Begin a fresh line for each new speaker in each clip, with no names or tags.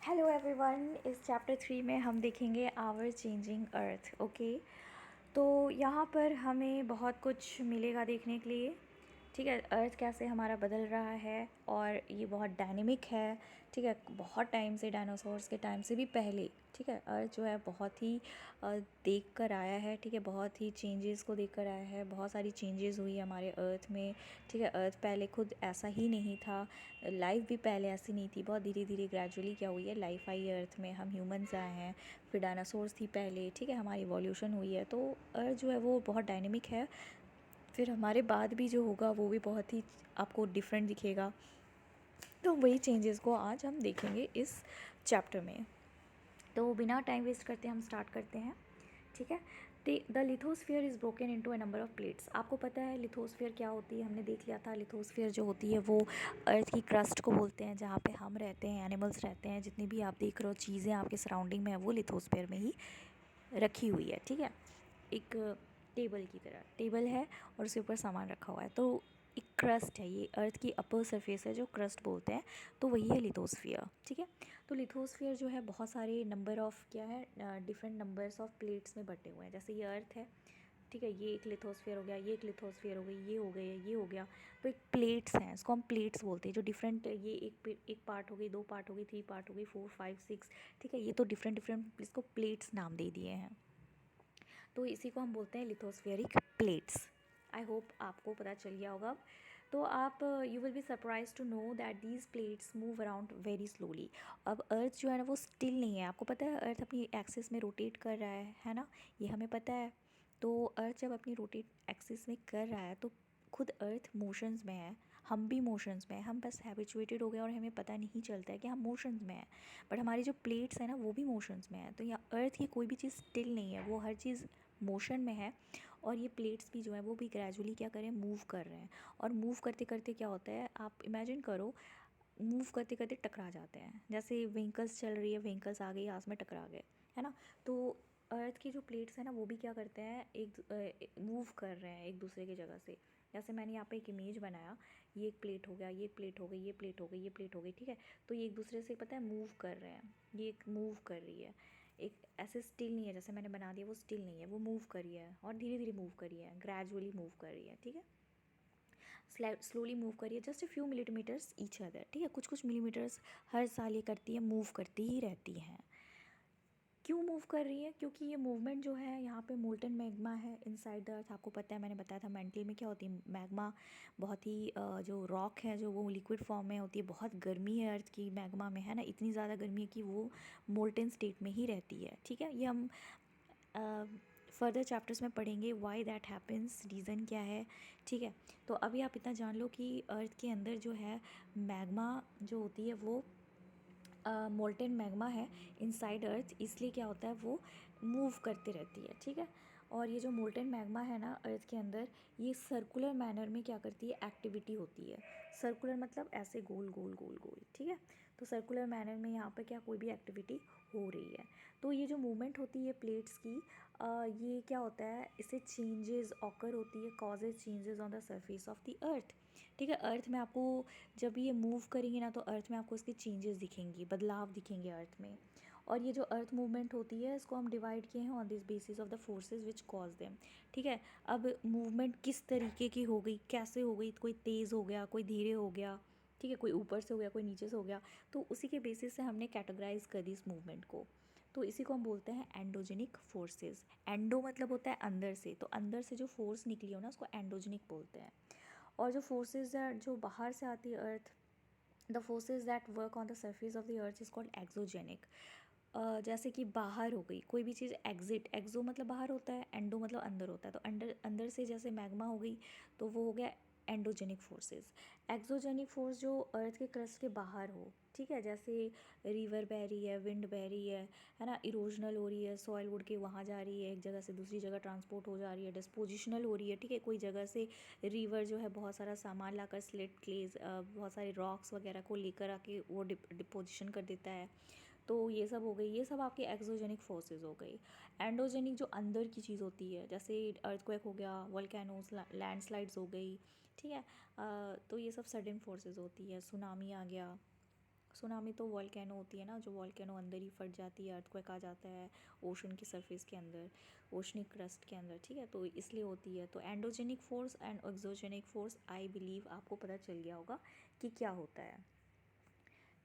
Hello everyone. इस chapter 3 में हम देखेंगे आवर चेंजिंग अर्थ। ओके, तो यहाँ पर हमें बहुत कुछ मिलेगा देखने के लिए। ठीक है, अर्थ कैसे हमारा बदल रहा है और ये बहुत डायनेमिक है। ठीक है, बहुत टाइम से, डायनासोर्स के टाइम से भी पहले, ठीक है, अर्थ जो है बहुत ही देख कर आया है। ठीक है, बहुत ही चेंजेस को देख कर आया है। बहुत सारी चेंजेस हुई है हमारे अर्थ में। ठीक है, अर्थ पहले खुद ऐसा ही नहीं था, लाइफ भी पहले ऐसी नहीं थी। बहुत धीरे धीरे ग्रेजुअली क्या हुई है, लाइफ आई है अर्थ में, हम ह्यूमंस आए हैं, फिर डायनासोर्स थी पहले। ठीक है, हमारी इवोल्यूशन हुई है, तो अर्थ जो है वो बहुत डायनेमिक है। फिर हमारे बाद भी जो होगा वो भी बहुत ही आपको डिफरेंट दिखेगा। तो वही चेंजेस को आज हम देखेंगे इस चैप्टर में। तो बिना टाइम वेस्ट करते हम स्टार्ट करते हैं। ठीक है, the lithosphere is broken into a number of plates. आपको पता है लिथोस्फीयर क्या होती है, हमने देख लिया था। लिथोस्फीयर जो होती है वो अर्थ की क्रस्ट को बोलते हैं, जहाँ पे हम रहते हैं, एनिमल्स रहते हैं, जितनी भी आप देख रहे हो चीज़ें आपके सराउंडिंग में है वो लिथोस्फीयर में ही रखी हुई है। ठीक है, एक टेबल की तरह टेबल है और उसके ऊपर सामान रखा हुआ है, तो एक क्रस्ट है, ये अर्थ की अपर सरफेस है जो क्रस्ट बोलते हैं, तो वही है लिथोस्फियर। ठीक है, तो लिथोस्फियर जो है बहुत सारे नंबर ऑफ़ क्या है, डिफरेंट नंबर्स ऑफ प्लेट्स में बटे हुए हैं। जैसे ये अर्थ है, ठीक है, ये एक लिथोस्फियर हो गया, ये एक लिथोस्फियर हो गई, ये हो गए, ये हो गया। तो एक प्लेट्स हैं, इसको हम प्लेट्स बोलते हैं, जो डिफरेंट, ये एक पार्ट हो गई, दो पार्ट हो गई, थ्री पार्ट हो गई, फोर फाइव सिक्स। ठीक है, ये तो डिफरेंट डिफरेंट इसको प्लेट्स नाम दे दिए हैं, तो इसी को हम बोलते हैं लिथोस्फेरिक प्लेट्स। आई होप आपको पता चल गया होगा अब। तो आप you will be surprise to know that these plates move around very slowly. अब अर्थ जो है ना वो स्टिल नहीं है। आपको पता है अर्थ अपनी एक्सिस में रोटेट कर रहा है ना, ये हमें पता है। तो अर्थ जब अपनी रोटेट एक्सिस में कर रहा है तो खुद अर्थ मोशंस में है, हम भी मोशंस में हैं। हम बस हैबिचुएटेड हो गए और हमें पता नहीं चलता है कि हम मोशंस में हैं, बट हमारी जो प्लेट्स हैं ना वो भी मोशंस में है। तो यहाँ अर्थ की कोई भी चीज़ स्टिल नहीं है, वो हर चीज़ मोशन में है। और ये प्लेट्स भी जो है वो भी ग्रेजुअली क्या करें, मूव कर रहे हैं। और मूव करते करते क्या होता है, आप इमेजिन करो, मूव करते करते टकरा जाते हैं। जैसे व्हीकल्स चल रही है, व्हीकल्स आ गई, आस में टकरा गए, है ना। तो अर्थ की जो प्लेट्स हैं ना वो भी क्या करते हैं, एक मूव कर रहे हैं एक दूसरे की जगह से। जैसे मैंने यहाँ पे एक इमेज बनाया, ये एक प्लेट हो गया, ये प्लेट हो गई, ये प्लेट हो गई, ये प्लेट हो गई। ठीक है, तो ये एक दूसरे से पता है मूव कर रहे हैं, ये एक मूव कर रही है। एक ऐसे स्टिल नहीं है, जैसे मैंने बना दिया वो स्टिल नहीं है, वो मूव कर रही है और धीरे धीरे मूव कर रही है, ग्रेजुअली मूव कर रही है। ठीक है, स्लोली मूव करिए, just a few millimetres each other. ठीक है, कुछ कुछ मिलीमीटर्स हर साल ये करती है, मूव करती ही रहती हैं। क्यों मूव कर रही है, क्योंकि ये मूवमेंट जो है यहाँ पे मोल्टन मैग्मा है इनसाइड द अर्थ। आपको पता है, मैंने बताया था मेंटली में क्या होती है मैग्मा, बहुत ही जो रॉक है जो वो लिक्विड फॉर्म में होती है। बहुत गर्मी है अर्थ की मैग्मा में, है ना, इतनी ज़्यादा गर्मी है कि वो मोल्टन स्टेट में ही रहती है। ठीक है, ये हम फर्दर चैप्टर्स में पढ़ेंगे वाई दैट हैपन्स, रीज़न क्या है। ठीक है, तो अभी आप इतना जान लो कि अर्थ के अंदर जो है मैग्मा जो होती है वो मोल्टेन मैग्मा है इनसाइड अर्थ, इसलिए क्या होता है वो मूव करती रहती है। ठीक है, और ये जो मोल्टेन मैग्मा है ना अर्थ के अंदर, ये सर्कुलर मैनर में क्या करती है, एक्टिविटी होती है। सर्कुलर मतलब ऐसे गोल गोल गोल गोल। ठीक है, तो सर्कुलर मैनर में यहाँ पर क्या कोई भी एक्टिविटी हो रही है। तो ये जो मूवमेंट होती है प्लेट्स की, ये क्या होता है, इससे चेंजेस ऑकर होती है, causes changes on the surface of the अर्थ। ठीक है, अर्थ में आपको जब ये मूव करेंगे ना तो अर्थ में आपको इसके चेंजेस दिखेंगी, बदलाव दिखेंगे अर्थ में। और ये जो अर्थ मूवमेंट होती है इसको हम डिवाइड किए हैं on this basis of the forces which cause them. ठीक है, अब मूवमेंट किस तरीके की हो गई, कैसे हो गई, कोई तेज़ हो गया, कोई धीरे हो गया, ठीक है, कोई ऊपर से हो गया, कोई नीचे से हो गया, तो उसी के बेसिस से हमने कैटेगराइज कर दी इस मूवमेंट को। तो इसी को हम बोलते हैं एंडोजेनिक फोर्सेस। एंडो मतलब होता है अंदर से, तो अंदर से जो फोर्स निकली हो ना उसको एंडोजेनिक बोलते हैं। और जो फोर्सेस जो बाहर से आती है earth, the forces that work on the surface of the earth is called exogenic. जैसे कि बाहर हो गई कोई भी चीज़, एग्जिट, एक्सो मतलब बाहर होता है, एंडो मतलब अंदर होता है, तो अंदर अंदर से जैसे मैग्मा हो गई तो वो हो गया एंडोजेनिक फोर्सेस। एक्सोजेनिक फोर्स जो अर्थ के क्रस्ट के बाहर हो, ठीक है, जैसे रिवर बह रही है, विंड बह रही है ना, इरोजनल हो रही है, सॉइल उड़ के वहाँ जा रही है, एक जगह से दूसरी जगह ट्रांसपोर्ट हो जा रही है, डिस्पोजिशनल हो रही है। ठीक है, कोई जगह से रिवर जो है बहुत सारा सामान लाकर, स्लेट क्लेज, बहुत सारे रॉक्स वगैरह को लेकर आके वो डिपोजिशन कर देता है। तो ये सब हो गई, ये सब आपके एक्सोजेनिक फोर्सेस हो गई। एंडोजेनिक जो अंदर की चीज़ होती है, जैसे अर्थक्वेक हो गया, वोल्केनोस, लैंडस्लाइड्स हो गई। ठीक है, तो ये सब सडन फोर्सेस होती है, सुनामी आ गया, सुनामी तो वॉल्केनो होती है ना, जो वॉल्केनो अंदर ही फट जाती है, अर्थक्वेक आ जाता है ओशन की सरफेस के अंदर, ओशनिक क्रस्ट के अंदर, ठीक है, तो इसलिए होती है। तो endogenic force and exogenic force, I believe आपको पता चल गया होगा कि क्या होता है,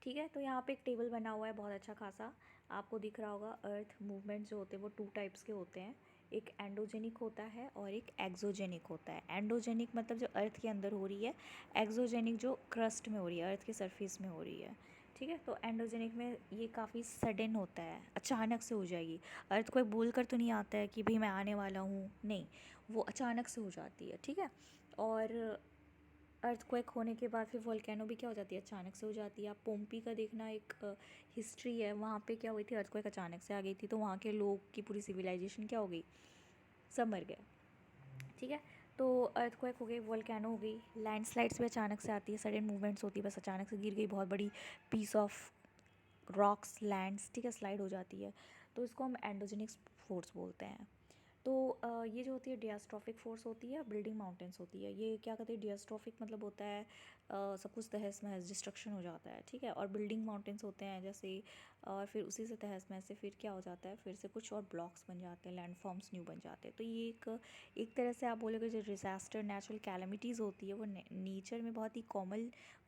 ठीक है। तो यहाँ पे एक टेबल बना हुआ है बहुत अच्छा खासा, आपको दिख रहा होगा। अर्थ मूवमेंट जो होते हैं वो 2 टाइप्स के होते हैं, एक एंडोजेनिक होता है और एक एक्सोजेनिक होता है। एंडोजेनिक मतलब जो अर्थ के अंदर हो रही है, एक्सोजेनिक जो क्रस्ट में हो रही है, अर्थ के सरफेस में हो रही है, ठीक है। तो एंडोजेनिक में ये काफ़ी सडन होता है, अचानक से हो जाएगी। अर्थ कोई बोल कर तो नहीं आता है कि भाई मैं आने वाला हूँ, नहीं, वो अचानक से हो जाती है, ठीक है। और अर्थक्वेक होने के बाद फिर वोल्केनो भी क्या हो जाती है, अचानक से हो जाती है। आप पोम्पी का देखना, एक हिस्ट्री है, वहाँ पे क्या हुई थी, अर्थक्वेक अचानक से आ गई थी, तो वहाँ के लोग की पूरी सिविलाइजेशन क्या हो गई, सब मर गए, ठीक है। तो अर्थक्वेक हो गई, वोल्केनो हो गई, लैंडस्लाइड्स भी अचानक से आती है, सडन मूवमेंट्स होती है, बस अचानक से गिर गई बहुत बड़ी पीस ऑफ रॉक्स, लैंड्स, ठीक है, स्लाइड हो जाती है, तो इसको हम एंडोजेनिक फोर्स बोलते हैं। तो ये जो होती है डियास्ट्रॉफिक फोर्स होती है, बिल्डिंग माउंटेन्स होती है। ये क्या कहते हैं, डियास्ट्रॉफिक मतलब होता है सब कुछ तहस महस, डिस्ट्रक्शन हो जाता है, ठीक है। और बिल्डिंग माउंटेन्स होते हैं जैसे, और फिर उसी से तहस महस से फिर क्या हो जाता है, फिर से कुछ और ब्लॉक्स बन जाते हैं, लैंडफॉर्म्स न्यू बन जाते हैं। तो ये एक तरह से आप बोलोगे जो डिज़ास्टर, नेचुरल कैलमिटीज़ होती है, वो नेचर में बहुत ही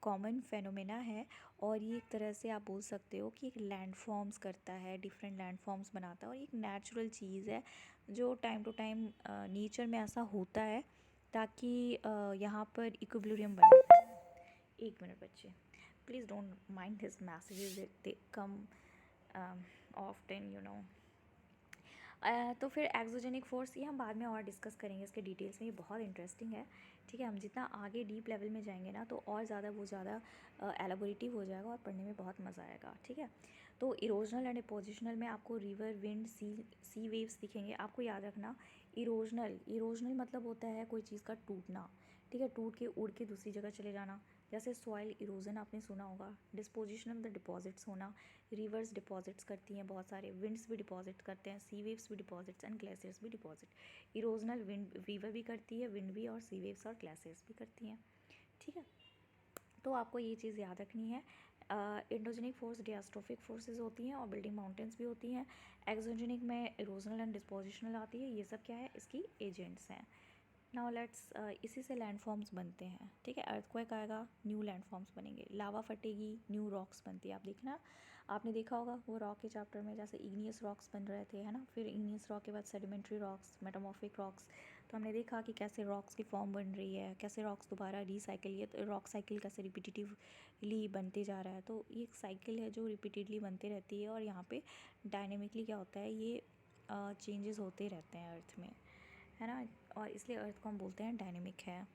कॉमन फेनोमेना है। और ये एक तरह से आप बोल सकते हो कि एक लैंड फॉर्म्स करता है, डिफरेंट लैंड फॉर्म्स बनाता है, और एक नेचुरल चीज़ है जो टाइम टू टाइम नेचर में ऐसा होता है ताकि यहाँ पर इक्विलिब्रियम बने। एक मिनट बच्चे, please don't mind this messages, they come often, you know. तो फिर एक्सोजेनिक फोर्स, ये हम बाद में और डिस्कस करेंगे इसके डिटेल्स में, ये बहुत इंटरेस्टिंग है, ठीक है। हम जितना आगे डीप लेवल में जाएंगे ना, तो और ज़्यादा वो ज़्यादा एलाबोरेटिव हो जाएगा और पढ़ने में बहुत मज़ा आएगा, ठीक है। तो इरोजनल एंड पोजिशनल में आपको रिवर, विंड, सी वेव्स दिखेंगे। आपको याद रखना, इरोजनल मतलब होता है कोई चीज़ का टूटना, ठीक है, टूट के उड़ के दूसरी जगह चले जाना, जैसे सॉइल इरोजन आपने सुना होगा। डिस्पोजिशनल द डिपॉजिट्स होना, रिवर्स डिपॉजिट्स करती हैं बहुत सारे, विंड्स भी डिपॉजिट करते हैं, सी वेव्स भी डिपॉजिट्स एंड ग्लेशियर्स भी डिपॉजिट। इरोजनल विंड रिवर भी करती है, विंड भी, और सी वेव्स और ग्लेशियर्स भी करती हैं, ठीक है। तो आपको ये चीज़ याद रखनी है। एंडोजेनिक फोर्स डियास्ट्रोफिक फोर्सेस होती हैं और बिल्डिंग माउंटेन्स भी होती हैं। एक्सोजेनिक में इरोजनल एंड डिस्पोजिशनल आती है, ये सब क्या है, इसकी एजेंट्स हैं। नाउ लेट्स, इसी से लैंडफॉर्म्स बनते हैं, ठीक है। अर्थक्वेक आएगा, न्यू लैंडफॉर्म्स बनेंगे, लावा फटेगी, न्यू रॉक्स बनती है। आप देखना, आपने देखा होगा वो रॉक के चैप्टर में, जैसे इग्नियस रॉक्स बन रहे थे, है ना, फिर इग्नियस रॉक के बाद सेडिमेंट्री रॉक्स, मेटामॉर्फिक रॉक्स। तो हमने देखा कि कैसे रॉक्स की फॉर्म बन रही है, कैसे रॉक्स दोबारा रिसाइकिल, ये तो रॉक साइकिल कैसे रिपीटिटिवली बनते जा रहा है। तो ये एक साइकिल है जो रिपीटेडली बनती रहती है, और यहाँ पे डायनेमिकली क्या होता है, ये चेंजेस होते रहते हैं अर्थ में, है ना, और इसलिए अर्थ को हम बोलते हैं डायनेमिक है।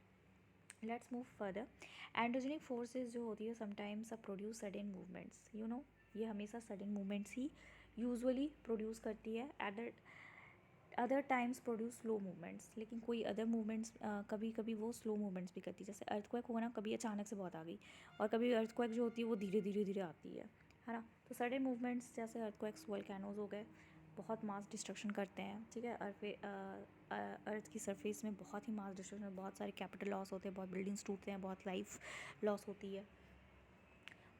Let's move further. Endogenic forces जो होती है sometimes produce sudden movements, you know, ये हमेशा सडन मूवमेंट्स ही यूजुअली प्रोड्यूस करती है। Other times produce slow movements, लेकिन कोई अदर मूवमेंट्स कभी कभी वो स्लो मूवमेंट्स भी करती है। जैसे अर्थक्वेक होना, कभी अचानक से बहुत आ गई, और कभी अर्थक्वेक जो होती है वो धीरे धीरे धीरे आती है ना। तो सडन मूवमेंट्स जैसे अर्थक्वेक्स, वोल्केनोज हो गए, बहुत मास डिस्ट्रक्शन करते हैं, ठीक है। अर्थ की सरफेस में बहुत ही मास डिस्ट्रक्शन, बहुत सारे कैपिटल लॉस होते हैं, बहुत बिल्डिंग्स टूटते हैं, बहुत लाइफ लॉस होती है।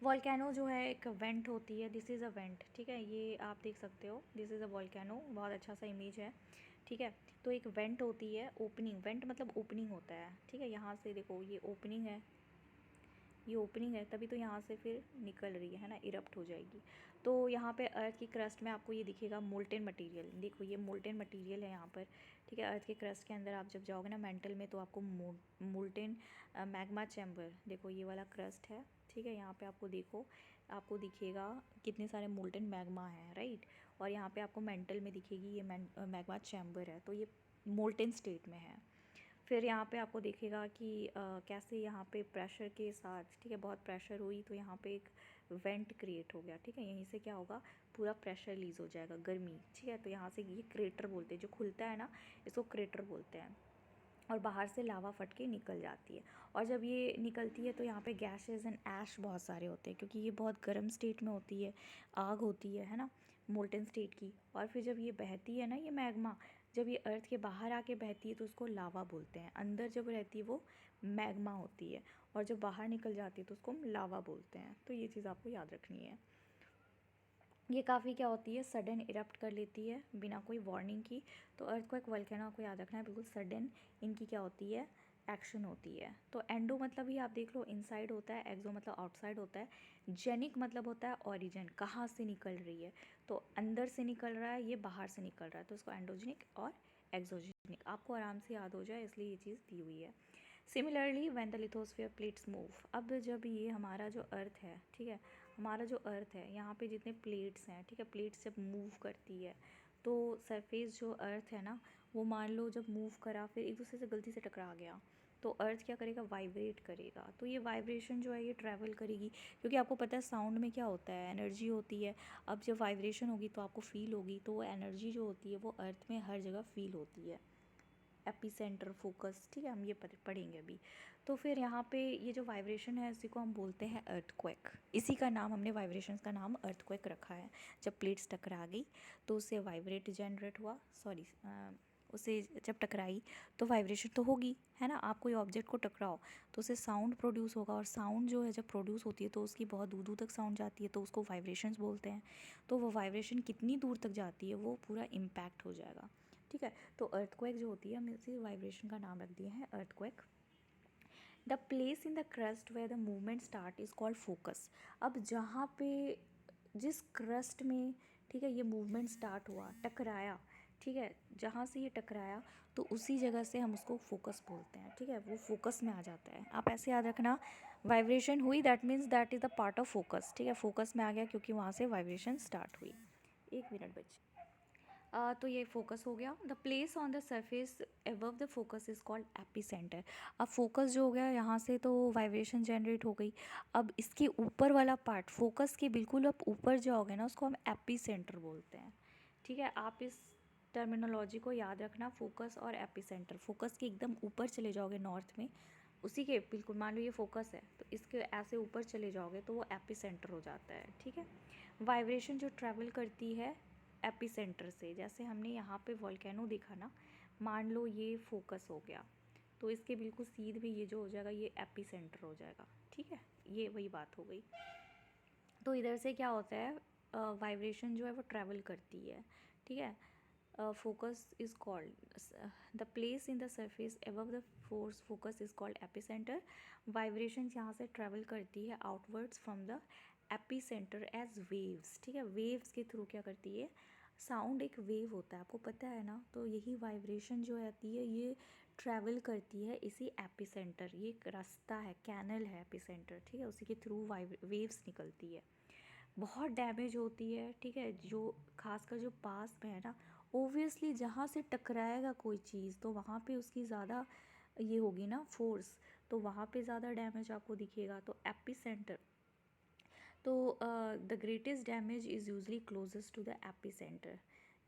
वॉल्केनो जो है एक वेंट होती है, दिस इज़ अ वेंट, ठीक है, ये आप देख सकते हो, दिस इज़ अ वॉल्केनो, बहुत अच्छा सा इमेज है, ठीक है। तो एक वेंट होती है, ओपनिंग, वेंट मतलब ओपनिंग होता है, ठीक है। यहाँ से देखो, ये ओपनिंग है, ये ओपनिंग है, तभी तो यहाँ से फिर निकल रही है ना, इरप्ट हो जाएगी। तो यहाँ पे अर्थ की क्रस्ट में आपको ये दिखेगा मोल्टेन मटेरियल, देखो ये मोल्टेन मटेरियल है यहाँ पर, ठीक है। अर्थ के क्रस्ट के अंदर आप जब जाओगे ना मेंटल में, तो आपको मोल्टेन मैग्मा चैम्बर, देखो ये वाला क्रस्ट है, ठीक है। यहाँ पे आपको देखो, आपको दिखेगा कितने सारे मोल्टेन मैग्मा हैं, राइट। और यहाँ पे आपको मेंटल में दिखेगी ये मैग्मा चैम्बर है, तो ये मोल्टेन स्टेट में है। फिर यहाँ पे आपको देखेगा कि कैसे यहाँ पे प्रेशर के साथ, ठीक है, बहुत प्रेशर हुई तो यहाँ पे एक वेंट क्रिएट हो गया, ठीक है। यहीं से क्या होगा, पूरा प्रेशर रिलीज़ हो जाएगा, गर्मी, ठीक है। तो यहाँ से ये क्रेटर बोलते हैं, जो खुलता है ना, इसको क्रेटर बोलते हैं। और बाहर से लावा फट के निकल जाती है, और जब ये निकलती है तो यहाँ पे गैसेस एंड ऐश बहुत सारे होते हैं, क्योंकि ये बहुत गर्म स्टेट में होती है, आग होती है ना, मोल्टन स्टेट की। और फिर जब ये बहती है ना, ये मैग्मा, जब ये अर्थ के बाहर आके बहती है तो उसको लावा बोलते हैं, अंदर जब रहती है वो मैग्मा होती है, और जब बाहर निकल जाती है तो उसको हम लावा बोलते हैं। तो ये चीज़ आपको याद रखनी है। ये काफ़ी क्या होती है, सडन इरप्ट कर लेती है बिना कोई वार्निंग की। तो अर्थक्वेक वोल्केनो आपको याद रखना है, बिल्कुल सडन इनकी क्या होती है, एक्शन होती है। तो एंडो मतलब ही आप देख लो इनसाइड होता है, एक्सो मतलब आउटसाइड होता है, जेनिक मतलब होता है ओरिजिन, कहाँ से निकल रही है। तो अंदर से निकल रहा है, ये बाहर से निकल रहा है, तो उसको एंडोजेनिक और एक्सोजेनिक आपको आराम से याद हो जाए, इसलिए ये चीज़ दी हुई है। Similarly when the lithosphere plates move, अब जब ये हमारा जो अर्थ है, ठीक है, हमारा जो अर्थ है यहाँ पे जितने प्लेट्स हैं, ठीक है, प्लेट्स जब मूव करती है तो सरफेस जो अर्थ है ना, वो मान लो जब मूव करा फिर एक दूसरे से गलती से टकरा गया, तो अर्थ क्या करेगा, वाइब्रेट करेगा। तो ये वाइब्रेशन जो है ये ट्रैवल करेगी, क्योंकि आपको पता है साउंड में क्या होता है, एनर्जी होती है। अब जब वाइब्रेशन होगी तो आपको फील होगी, तो वो एनर्जी जो होती है वो अर्थ में हर जगह फील होती है। एपिसेंटर, फोकस, ठीक है, हम ये पढ़ेंगे अभी। तो फिर यहाँ पे ये जो वाइब्रेशन है इसी को हम बोलते हैं अर्थक्वेक। इसी का नाम हमने वाइब्रेशंस का नाम अर्थक्वेक रखा है। जब प्लेट्स टकरा गई तो उससे वाइब्रेट जनरेट हुआ, सॉरी, उसे जब टकराई तो वाइब्रेशन तो होगी, है ना। आप कोई ऑब्जेक्ट को टकराओ तो उससे साउंड प्रोड्यूस होगा, और साउंड जो है जब प्रोड्यूस होती है तो उसकी बहुत दूर दूर तक साउंड जाती है, तो उसको वाइब्रेशंस बोलते हैं। तो वो वाइब्रेशन कितनी दूर तक जाती है वो पूरा इम्पैक्ट हो जाएगा, ठीक है। तो अर्थक्वेक जो होती है हम इसी वाइब्रेशन का नाम रख दिए हैं earthquake. The place in the crust where the movement start is called focus. अब जहाँ पे जिस क्रस्ट में, ठीक है, ये मूवमेंट स्टार्ट हुआ, टकराया, ठीक है, जहाँ से ये टकराया तो उसी जगह से हम उसको फोकस बोलते हैं, ठीक है, वो फोकस में आ जाता है। आप ऐसे याद रखना, वाइब्रेशन हुई that means that is the part of focus, ठीक है, फोकस में आ गया क्योंकि वहाँ से वाइब्रेशन स्टार्ट हुई। एक मिनट बच्चे। तो ये फोकस हो गया। The place on the surface above the focus is called epicentre. अब फोकस जो हो गया यहाँ से तो वाइब्रेशन जनरेट हो गई। अब इसके ऊपर वाला पार्ट, फोकस के बिल्कुल आप ऊपर जाओगे ना, उसको हम एपिसेंटर बोलते हैं, ठीक है। आप इस टर्मिनोलॉजी को याद रखना, फोकस और एपिसेंटर। फोकस के एकदम ऊपर चले जाओगे नॉर्थ में, उसी के बिल्कुल, मान लो ये फोकस है तो इसके ऐसे ऊपर चले जाओगे तो वो एपिसेंटर हो जाता है, ठीक है। वाइब्रेशन जो ट्रैवल करती है एपिसेंटर से, जैसे हमने यहाँ पे वोल्केनो देखा ना, मान लो ये फोकस हो गया तो इसके बिल्कुल सीध में ये जो हो जाएगा ये एपिसेंटर हो जाएगा, ठीक है। ये वही बात हो गई। तो इधर से क्या होता है, वाइब्रेशन जो है वो ट्रैवल करती है, ठीक है। Focus is called the place in the surface above the force focus is called epicentre. Vibration यहाँ से ट्रैवल करती है outwards from the epicentre as waves, ठीक है। वेव्स के थ्रू क्या करती है, साउंड एक वेव होता है, आपको पता है ना। तो यही वाइब्रेशन जो आती है ये ट्रैवल करती है इसी एपिसेंटर, ये एक रास्ता है, कैनल है एपिसेंटर, ठीक है, उसी के थ्रू वेव्स निकलती है। बहुत डैमेज होती है, ठीक है, जो खासकर जो पास में है ना, ओबियसली जहाँ से टकराएगा कोई चीज़ तो वहाँ पे उसकी ज़्यादा ये होगी ना फोर्स, तो वहाँ पे ज़्यादा डैमेज आपको दिखेगा। तो एपिसेंटर, तो the greatest damage is usually closest to the epicentre,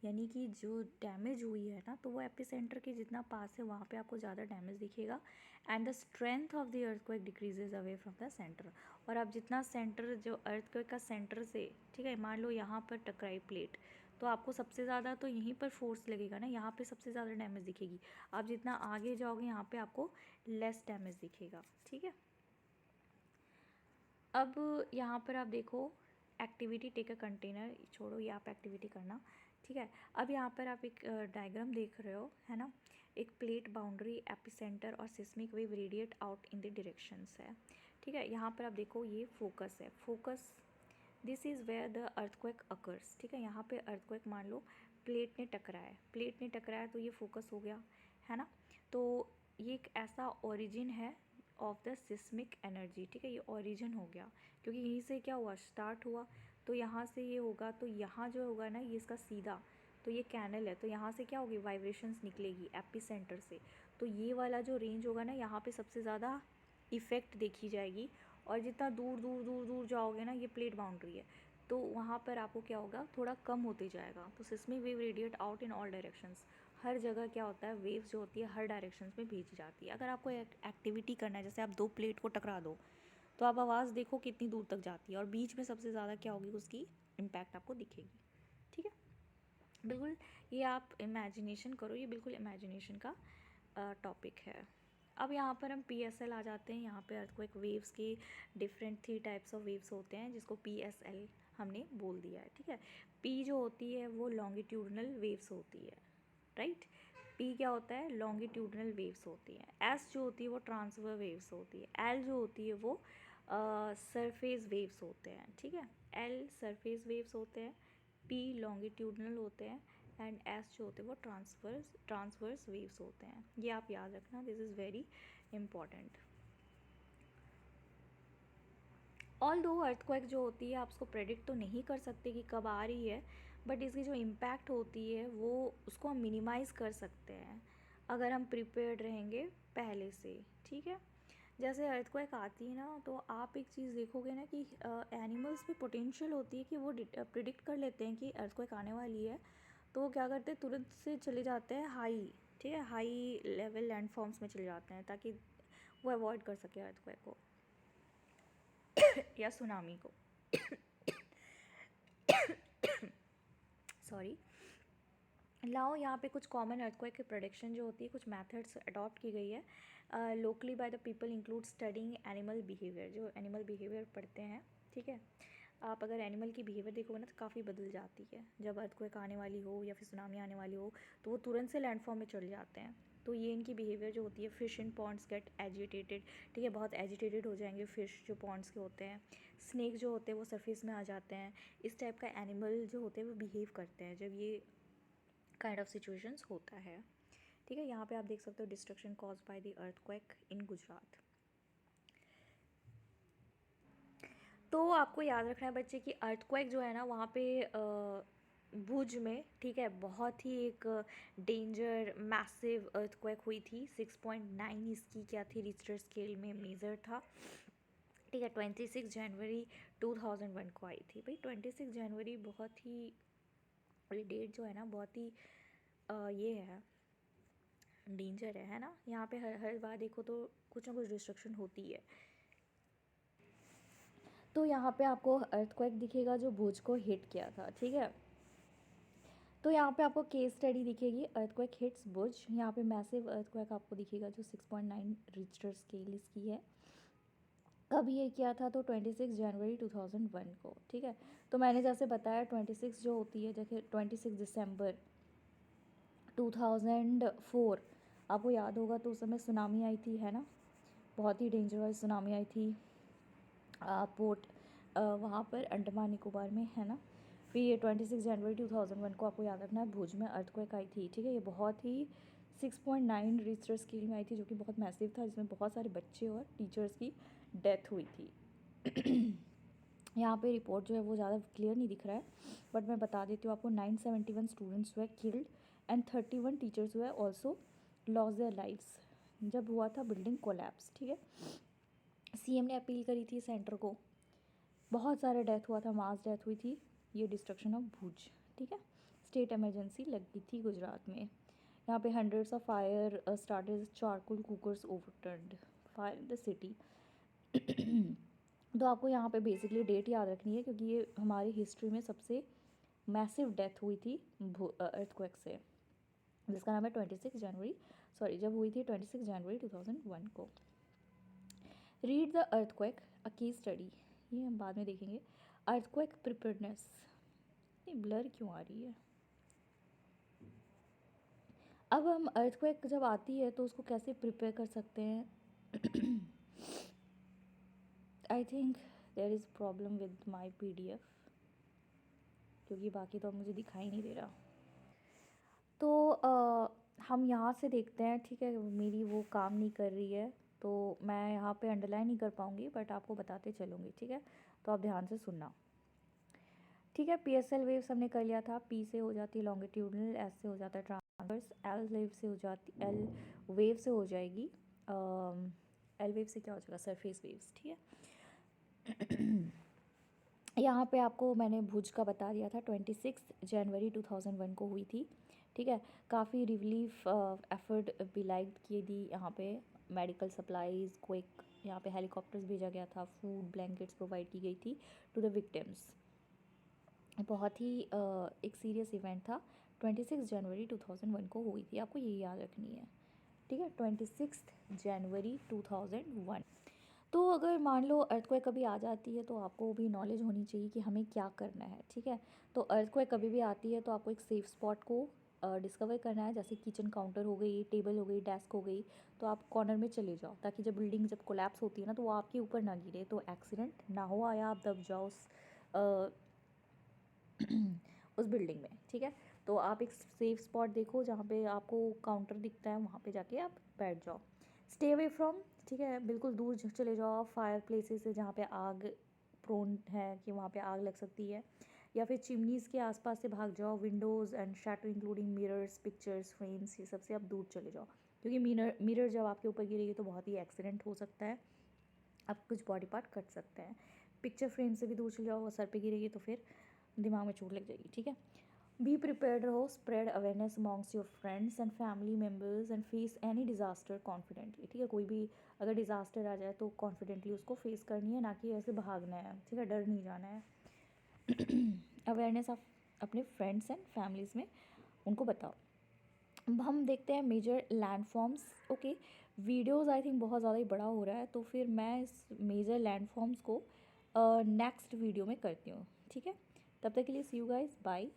यानी कि जो डैमेज हुई है ना तो वो एपिसेंटर के जितना पास है वहाँ पे आपको ज़्यादा डैमेज दिखेगा। And the strength of the earthquake decreases away from the centre. और आप जितना सेंटर, जो अर्थक्वेक का सेंटर से, ठीक है, मान लो यहाँ पर टकराई प्लेट तो आपको सबसे ज़्यादा तो यहीं पर फोर्स लगेगा ना, यहाँ पे सबसे ज़्यादा डैमेज दिखेगी। आप जितना आगे जाओगे यहाँ पे आपको लेस डैमेज दिखेगा, ठीक है। अब यहाँ पर आप देखो, एक्टिविटी टेक अ कंटेनर, छोड़ो ये आप एक्टिविटी करना, ठीक है। अब यहाँ पर आप एक डायग्राम देख रहे हो, है ना। एक प्लेट बाउंड्री, एपिसेंटर और seismic wave radiate out in the directions है, ठीक है। यहाँ पर आप देखो ये फोकस है, focus, this is where the earthquake occurs, ठीक है। यहाँ पे अर्थक्वेक मान लो प्लेट ने टकराया, प्लेट ने टकराया तो ये फोकस हो गया, है ना। तो ये एक ऐसा ओरिजिन है ऑफ द सिस्मिक एनर्जी, ठीक है, ये ओरिजिन हो गया क्योंकि यहीं से क्या हुआ, स्टार्ट हुआ। तो यहाँ से ये होगा तो यहाँ जो होगा ना ये इसका सीधा, तो ये कैनल है, तो यहाँ से क्या होगी, वाइब्रेशंस निकलेगी एपिसेंटर से। तो ये वाला जो रेंज होगा ना यहाँ पे सबसे ज़्यादा इफ़ेक्ट देखी जाएगी। और जितना दूर दूर दूर दूर जाओगे ना, ये प्लेट बाउंड्री है तो वहाँ पर आपको क्या होगा, थोड़ा कम होते जाएगा। तो seismic wave radiate out in all directions, हर जगह क्या होता है, वेव्स जो होती है हर डायरेक्शंस में भेजी जाती है। अगर आपको एक्टिविटी करना है, जैसे आप दो प्लेट को टकरा दो तो आप आवाज़ देखो कितनी दूर तक जाती है, और बीच में सबसे ज़्यादा क्या होगी उसकी इम्पैक्ट आपको दिखेगी, ठीक है। बिल्कुल, ये आप इमेजिनेशन करो, ये बिल्कुल इमेजिनेशन का टॉपिक है। अब यहाँ पर हम PSL आ जाते हैं। यहाँ पे अर्थक्वेक वेव्स के डिफरेंट 3 टाइप्स ऑफ वेव्स होते हैं, जिसको PSL हमने बोल दिया है, ठीक है। P जो होती है वो लॉन्गिट्यूडनल वेव्स होती है, राइट। P क्या होता है, लॉन्गिट्यूडनल वेव्स होती हैं। S जो होती है वो ट्रांसफर वेव्स होती है। L जो होती है वो सरफेस वेव्स होते हैं, ठीक है। L सरफेस वेव्स होते हैं, P लॉन्गिट्यूडनल होते हैं, एंड S जो होते हैं वो ट्रांसवर्स वेव्स होते हैं। ये आप याद रखना, this is very important. All दो अर्थक्वेक जो होती है आप उसको प्रेडिक्ट तो नहीं कर सकते कि कब आ रही है, बट इसकी जो इम्पैक्ट होती है वो उसको हम मिनिमाइज़ कर सकते हैं अगर हम प्रिपेयर्ड रहेंगे पहले से, ठीक है। जैसे अर्थक्वेक आती है ना, तो आप एक चीज़ देखोगे ना कि एनिमल्स में पोटेंशियल होती है कि वो प्रिडिक्ट कर लेते हैं कि अर्थक्वेक आने वाली है, तो वो क्या करते हैं, तुरंत से चले जाते हैं हाई, ठीक है, हाई लेवल लैंडफॉर्म्स में चले जाते हैं ताकि वो अवॉइड कर सके अर्थक्वेक को या सुनामी को। सॉरी। लाओ यहाँ पे कुछ कॉमन अर्थक्वेक की प्रोडिक्शन जो होती है, कुछ मेथड्स अडॉप्ट की गई है locally by the people, include studying animal behaviour. जो एनिमल बिहेवियर पढ़ते हैं, ठीक है, आप अगर एनिमल की बिहेवियर देखोगे ना तो काफ़ी बदल जाती है। जब अर्थक्वेक आने वाली हो या फिर सुनामी आने वाली हो तो वो तुरंत से लैंडफॉर्म में चढ़ जाते हैं। तो ये इनकी बिहेवियर जो होती है, fish in ponds get agitated, ठीक है, बहुत एजिटेटेड हो जाएंगे फिश जो पॉन्ड्स के होते हैं। स्नेक जो होते हैं वो सरफेस में आ जाते हैं। इस टाइप का एनिमल जो होते हैं वो बिहेव करते हैं जब ये काइंड ऑफ सिचुएशंस होता है, ठीक है। यहाँ पे आप देख सकते हो destruction cause by the earthquake इन गुजरात। तो आपको याद रखना है बच्चे कि अर्थक्वेक जो है ना वहाँ पे भुज में, ठीक है, बहुत ही एक डेंजर मैसिव अर्थक्वेक हुई थी। 6.9 इसकी क्या थी, रिक्टर स्केल में मेजर था, ठीक है। 26 जनवरी 2001 को आई थी। भाई 26 जनवरी बहुत ही, ये डेट जो है ना बहुत ही ये है, डेंजर है ना। यहाँ पे हर हर बार देखो तो कुछ ना कुछ डिस्ट्रक्शन होती है। तो यहाँ पे आपको अर्थक्वेक दिखेगा जो भुज को हिट किया था, ठीक है। तो यहाँ पे आपको केस स्टडी दिखेगी, अर्थक्वेक हिट्स भुज। यहाँ पे मैसिव अर्थक्वेक आपको दिखेगा जो 6.9 रिक्टर स्केल इसकी है। कब ये किया था, तो 26 जनवरी 2001 को, ठीक है। तो मैंने जैसे बताया 26 जो होती है, जैसे 26 दिसंबर 2004 आपको याद होगा, तो उस समय सुनामी आई थी, है ना, बहुत ही डेंजरस सुनामी आई थी पोर्ट वहाँ पर अंडमान निकोबार में, है ना। फिर ये 26 जनवरी 2001 को आपको याद रखना है भुज में अर्थक्वेक आई थी, ठीक है। ये बहुत ही 6.9 रिक्टर स्केल में आई थी, जो कि बहुत मैसिव था, जिसमें बहुत सारे बच्चे और टीचर्स की डेथ हुई थी। यहाँ पे रिपोर्ट जो है वो ज़्यादा क्लियर नहीं दिख रहा है, बट मैं बता देती हूँ आपको। 971 स्टूडेंट्स हुए किल्ड एंड 31 टीचर्स हुए ऑल्सो लॉस देयर लाइव्स। जब हुआ था बिल्डिंग कोलैप्स, ठीक है। CM ने अपील करी थी सेंटर को, बहुत सारा डेथ हुआ था, मास डेथ हुई थी, ये डिस्ट्रक्शन ऑफ भुज, ठीक है। स्टेट इमरजेंसी लग गई थी गुजरात में। यहाँ पे hundreds of fire started, charcoal cookers ओवरटर्न्ड, fire in the city. तो आपको यहाँ पे बेसिकली डेट याद रखनी है, क्योंकि ये हमारी हिस्ट्री में सबसे मैसिव डेथ हुई थी अर्थक्वेक से, जिसका नाम है 26 जनवरी, सॉरी जब हुई थी 26 जनवरी 2001 को। Read the earthquake a case study, ये हम बाद में देखेंगे। अर्थक्वेक प्रिपेयर्डनेस, नहीं ब्लर क्यों आ रही है। अब हम अर्थक्वेक जब आती है तो उसको कैसे प्रिपेयर कर सकते हैं। I think there is problem with my PDF, क्योंकि बाकी तो अब मुझे दिखाई नहीं दे रहा। तो हम यहाँ से देखते हैं, ठीक है। मेरी वो काम नहीं कर रही है, तो मैं यहाँ पे अंडरलाइन नहीं कर पाऊँगी, बट आपको बताते चलूँगी, ठीक है। तो आप ध्यान से सुनना, ठीक है। PSL वेव्स हमने कर लिया था। P से हो जाती है लॉन्गिट्यूडनल, S से हो जाता है ट्रांसवर्स, L वेव से हो जाती, L वेव से हो जाएगी L वेव से क्या हो जाएगा, सरफेस वेव्स, ठीक है। यहाँ पे आपको मैंने भुज का बता दिया था, 26 जनवरी 2001 को हुई थी, ठीक है। काफ़ी रिलीफ एफर्ट भी लाइक किए दी यहाँ पे, मेडिकल सप्लाईज़ क्विक, यहाँ पे हेलीकॉप्टर्स भेजा गया था, फूड ब्लैंकेट्स प्रोवाइड की गई थी टू द विक्टिम्स। बहुत ही एक सीरियस इवेंट था। 26 जनवरी 2001 को हुई थी, आपको ये याद रखनी है, ठीक है। 26 जनवरी 2001। तो अगर मान लो अर्थक्वेक कभी आ जाती है तो आपको भी नॉलेज होनी चाहिए कि हमें क्या करना है, ठीक है। तो अर्थक्वेक कभी भी आती है तो आपको एक सेफ स्पॉट को डिस्कवर करना है, जैसे किचन काउंटर हो गई, टेबल हो गई, डेस्क हो गई, तो आप कॉर्नर में चले जाओ ताकि जब बिल्डिंग जब कोलैप्स होती है ना तो वो आपके ऊपर ना गिरे, तो एक्सीडेंट ना हो या आप दब जाओ अ, उस बिल्डिंग में, ठीक है। तो आप एक सेफ स्पॉट देखो जहाँ पे आपको काउंटर दिखता है, वहाँ पे जाके आप बैठ जाओ। स्टे अवे फ्रॉम, ठीक है, बिल्कुल दूर चले जाओ फायर प्लेसेस से जहाँ पे आग प्रोन है कि वहाँ पे आग लग सकती है, या फिर चिमनीज़ के आसपास से भाग जाओ। Windows and shatter including mirrors, pictures frames, ये सबसे आप दूर चले जाओ, क्योंकि मिरर जब आपके ऊपर गिरेगी तो बहुत ही एक्सीडेंट हो सकता है, आप कुछ बॉडी पार्ट कट सकते हैं। पिक्चर फ्रेम से भी दूर चले जाओ, सर पे गिरेगी तो फिर दिमाग में चोट लग जाएगी, ठीक है। बी प्रिपेयर्ड रहो, spread awareness amongst your friends and family members and face any disaster confidently, ठीक है। कोई भी अगर डिज़ास्टर आ जाए तो कॉन्फिडेंटली उसको फेस करनी है, ना कि ऐसे भागना है, ठीक है, डर नहीं जाना है। अवेयरनेस आप अपने फ्रेंड्स एंड फैमिलीज़ में उनको बताओ। अब हम देखते हैं major landforms, okay. Videos I think बहुत ज़्यादा ही बड़ा हो रहा है, तो फिर मैं इस मेजर लैंडफॉर्म्स को नेक्स्ट वीडियो में करती हूँ, ठीक है। तब तक के लिए सी यू गाइस, बाय।